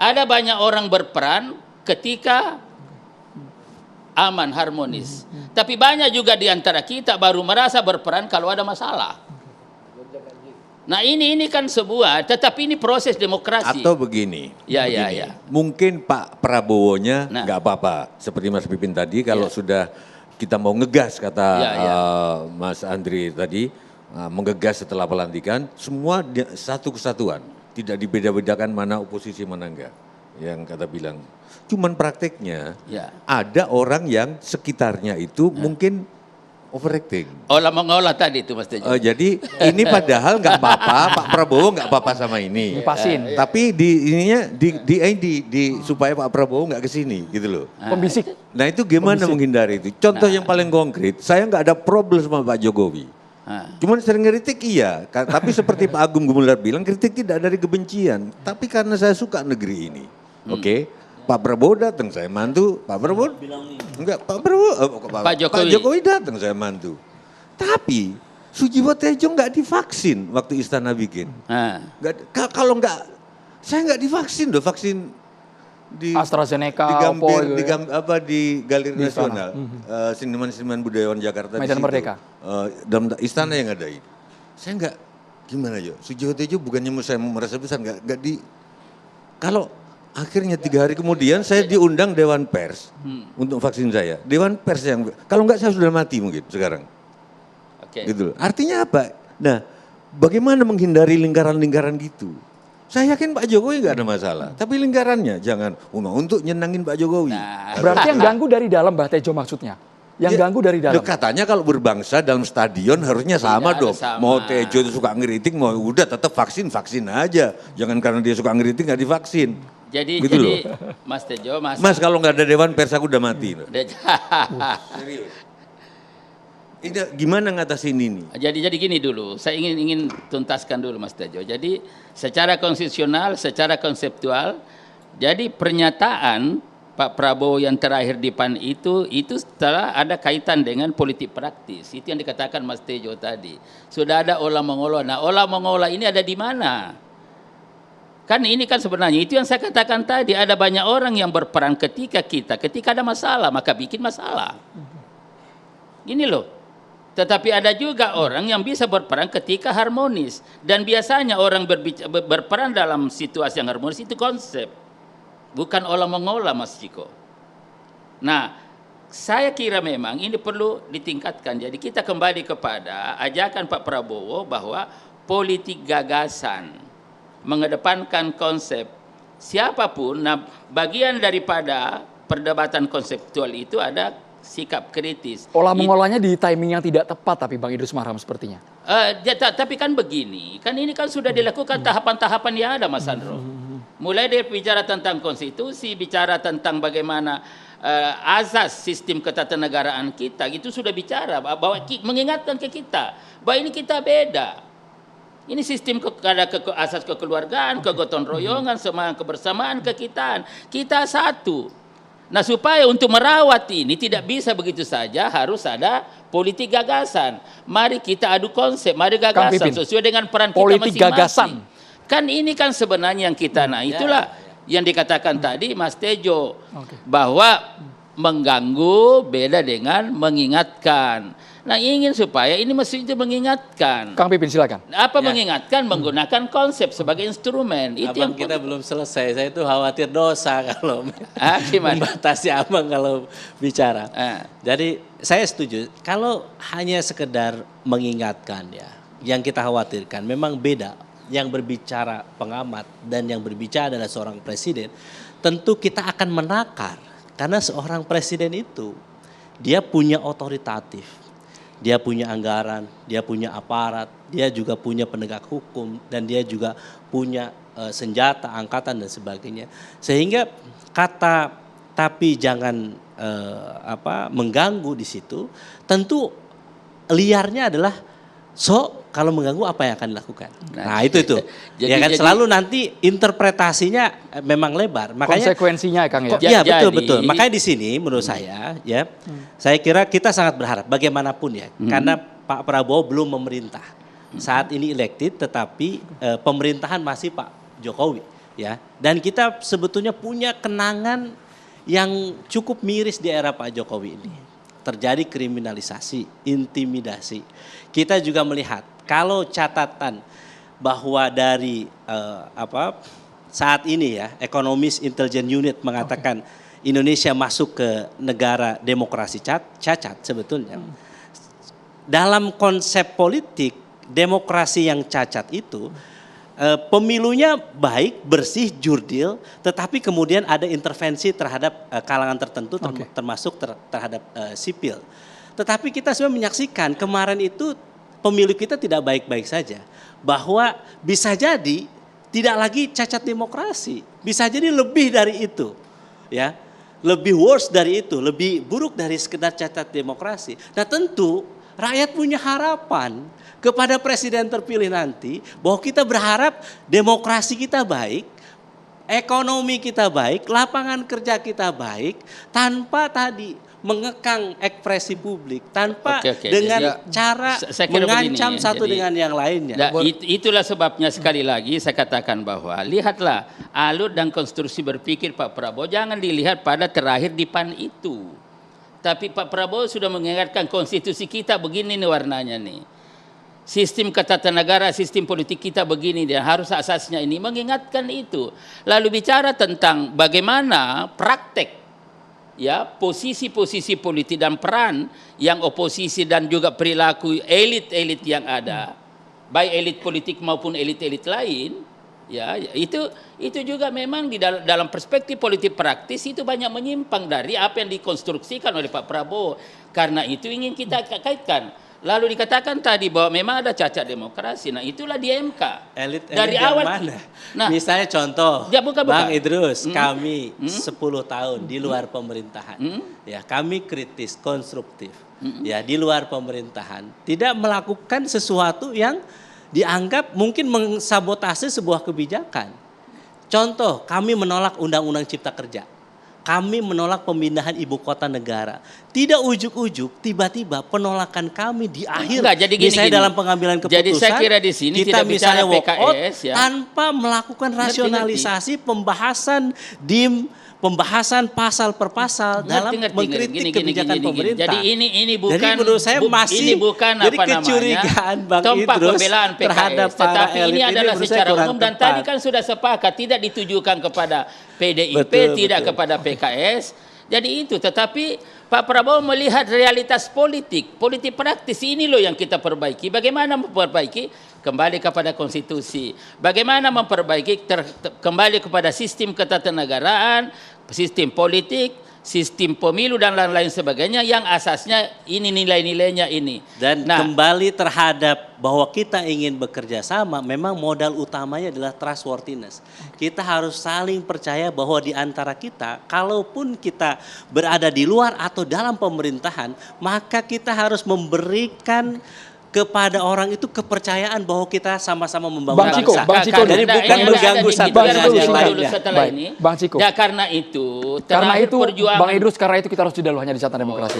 ada banyak orang berperan ketika aman, harmonis. Tapi banyak juga di antara kita baru merasa berperan kalau ada masalah. Nah ini kan sebuah, tetapi ini proses demokrasi. Atau begini, mungkin Pak Prabowo-nya nggak apa-apa. Seperti Mas Pipin tadi, kalau sudah kita mau ngegas kata Mas Andri tadi, menggegas setelah pelantikan, semua satu kesatuan. Tidak dibeda-bedakan mana oposisi mana enggak. Yang kata bilang, cuman prakteknya ada orang yang sekitarnya itu mungkin overacting. Olah mengolah tadi itu Mas Tejo. Jadi ini padahal nggak apa-apa, Pak Prabowo nggak apa-apa sama ini. Pasin. Tapi di ininya supaya Pak Prabowo nggak kesini gitu loh. Pembisik. Nah itu gimana menghindari itu? Contoh yang paling konkret, saya nggak ada problem sama Pak Jokowi. Cuman sering ngeritik iya, tapi seperti Pak Agung Gumelar bilang kritik tidak dari kebencian, tapi karena saya suka negeri ini. Oke. Pak Prabowo datang saya mantu, Pak Prabowo enggak, Pak Jokowi datang saya mantu. Tapi Sujiwo Tejo enggak divaksin waktu istana bikin. Kalau enggak, saya enggak divaksin loh, vaksin di AstraZeneca, di Galeri Nasional, seniman-seniman budayawan Jakarta Medan Merdeka. Dalam istana yang ngadain. Saya enggak, gimana yo? Sujiwo Tejo bukannya saya merasa besar enggak di kalau akhirnya 3 hari kemudian saya diundang Dewan Pers untuk vaksin saya. Dewan Pers yang, kalau enggak saya sudah mati mungkin sekarang. Gitu. Artinya apa? Nah, bagaimana menghindari lingkaran-lingkaran gitu? Saya yakin Pak Jokowi enggak ada masalah. Tapi lingkarannya jangan untuk nyenangin Pak Jokowi. Berarti yang ganggu dari dalam Mbah Tejo maksudnya? Yang ganggu dari dalam. Katanya kalau berbangsa dalam stadion harusnya sama dong. Mau Tejo itu suka ngeritik, mau udah tetap vaksin aja. Jangan karena dia suka ngeritik nggak divaksin. Jadi Mas Tejo, Mas kalau nggak ada Dewan Pers aku udah mati. Serius. Ini gimana ngatasin ini? Jadi gini dulu, saya ingin tuntaskan dulu Mas Tejo. Jadi secara konstitusional, secara konseptual, jadi pernyataan Pak Prabowo yang terakhir di PAN itu setelah ada kaitan dengan politik praktis. Itu yang dikatakan Mas Tejo tadi. Sudah ada olah mengolah. Nah, olah mengolah ini ada di mana? Kan ini kan sebenarnya itu yang saya katakan tadi, ada banyak orang yang berperan ketika ada masalah maka bikin masalah. Ini loh. Tetapi ada juga orang yang bisa berperan ketika harmonis, dan biasanya orang berperan dalam situasi yang harmonis itu konsep. Bukan olah mengolah Mas Ciko. Nah, saya kira memang ini perlu ditingkatkan. Jadi kita kembali kepada ajakan Pak Prabowo bahwa politik gagasan, mengedepankan konsep siapapun. Nah, bagian daripada perdebatan konseptual itu ada sikap kritis. Olah mengolahnya di timing yang tidak tepat tapi Bang Idrus Marham sepertinya. Tapi kan begini, kan ini kan sudah dilakukan tahapan-tahapan yang ada Mas Andro. Mulai dari bicara tentang konstitusi, bicara tentang bagaimana azas sistem ketatanegaraan kita, itu sudah bicara bahwa mengingatkan ke kita bahwa ini kita beda. Ini sistem ada asas kekeluargaan, kegotong royongan, semangat kebersamaan, kekitaan. Kita satu. Nah, supaya untuk merawat ini tidak bisa begitu saja, harus ada politik gagasan. Mari kita adu konsep, mari gagasan sesuai dengan peran kita masing-masing. Politik gagasan. Kan ini kan sebenarnya yang kita, itulah yang dikatakan tadi Mas Tejo, bahwa mengganggu beda dengan mengingatkan. Nah, ingin supaya ini mesti itu mengingatkan. Kang Pipin silakan. Apa mengingatkan? Menggunakan konsep sebagai instrumen. Itu Abang yang kita belum selesai. Saya itu khawatir dosa kalau membatasi Abang kalau bicara. Jadi saya setuju. Kalau hanya sekedar mengingatkan ya, yang kita khawatirkan memang beda. Yang berbicara pengamat dan yang berbicara adalah seorang presiden. Tentu kita akan menakar. Karena seorang presiden itu dia punya otoritatif. Dia punya anggaran, dia punya aparat, dia juga punya penegak hukum, dan dia juga punya senjata, angkatan dan sebagainya. Sehingga kata tapi jangan mengganggu di situ, tentu liarnya adalah kalau mengganggu apa yang akan dilakukan. Nah itu. Jadi selalu nanti interpretasinya memang lebar. Makanya konsekuensinya Kang ya. Ya betul. Makanya di sini menurut saya ya, saya kira kita sangat berharap bagaimanapun ya, karena Pak Prabowo belum memerintah. Saat ini elected, tetapi pemerintahan masih Pak Jokowi. ya. Dan kita sebetulnya punya kenangan yang cukup miris di era Pak Jokowi ini. Terjadi kriminalisasi, intimidasi. Kita juga melihat kalau catatan bahwa dari saat ini ya, Economist Intelligence Unit mengatakan Indonesia masuk ke negara demokrasi cacat sebetulnya. Dalam konsep politik, demokrasi yang cacat itu pemilunya baik, bersih, jurdil, tetapi kemudian ada intervensi terhadap kalangan tertentu termasuk terhadap sipil. Tetapi kita sudah menyaksikan kemarin itu pemilu kita tidak baik-baik saja. Bahwa bisa jadi tidak lagi cacat demokrasi, bisa jadi lebih dari itu. Ya. Lebih worse dari itu, lebih buruk dari sekedar cacat demokrasi. Nah tentu rakyat punya harapan kepada presiden terpilih nanti bahwa kita berharap demokrasi kita baik, ekonomi kita baik, lapangan kerja kita baik, tanpa tadi mengekang ekspresi publik, tanpa dengan cara mengancam satu dengan yang lainnya. Itulah sebabnya sekali lagi saya katakan bahwa lihatlah alur dan konstruksi berpikir Pak Prabowo jangan dilihat pada terakhir di PAN itu. Tapi Pak Prabowo sudah mengingatkan konstitusi kita begini nih warnanya nih. Sistem ketatanegaraan, sistem politik kita begini dan harus asasnya ini mengingatkan itu. Lalu bicara tentang bagaimana praktek ya posisi-posisi politik dan peran yang oposisi dan juga perilaku elit-elit yang ada, baik elit politik maupun elit-elit lain, ya itu juga memang di dalam perspektif politik praktis itu banyak menyimpang dari apa yang dikonstruksikan oleh Pak Prabowo. Karena itu ingin kita kaitkan. Lalu dikatakan tadi bahwa memang ada cacat demokrasi. Nah itulah di MK. Elit dari awal mana? Nah, misalnya contoh, ya, Bang Idrus, kami 10 tahun di luar pemerintahan. Ya, kami kritis, konstruktif. Ya, di luar pemerintahan. Tidak melakukan sesuatu yang dianggap mungkin mensabotase sebuah kebijakan. Contoh, kami menolak Undang-Undang Cipta Kerja. Kami menolak pemindahan ibu kota negara. Tidak ujuk-ujuk, tiba-tiba penolakan kami di akhir. Misalnya dalam pengambilan keputusan. Jadi saya kira di sini kita tidak misalnya PKS ya. Tanpa melakukan rasionalisasi pembahasan pembahasan pasal per pasal dalam mengkritik kebijakan pemerintah. Jadi ini bukan. Jadi menurut saya masih jadi kecurigaan Bang Idrus terhadap para elit ini adalah ini secara umum dan tadi kan sudah sepakat tidak ditujukan kepada PDIP, tidak kepada PKS. Jadi itu, tetapi Pak Prabowo melihat realitas politik praktis ini loh yang kita perbaiki. Bagaimana memperbaiki? Kembali kepada konstitusi. Bagaimana memperbaiki? Kembali kepada sistem ketatanegaraan, sistem politik, sistem pemilu dan lain-lain sebagainya yang asasnya ini nilai-nilainya ini. Dan kembali terhadap bahwa kita ingin bekerja sama, memang modal utamanya adalah trustworthiness. Kita harus saling percaya bahwa di antara kita, kalaupun kita berada di luar atau dalam pemerintahan, maka kita harus memberikan kepada orang itu kepercayaan bahwa kita sama-sama membangun bangsa. Jadi bukan mengganggu satu dengan yang lainnya. Bang Ciko. Ya karena itu Bang Idrus, karena itu kita harus jeda dulu hanya di Catatan Demokrasi.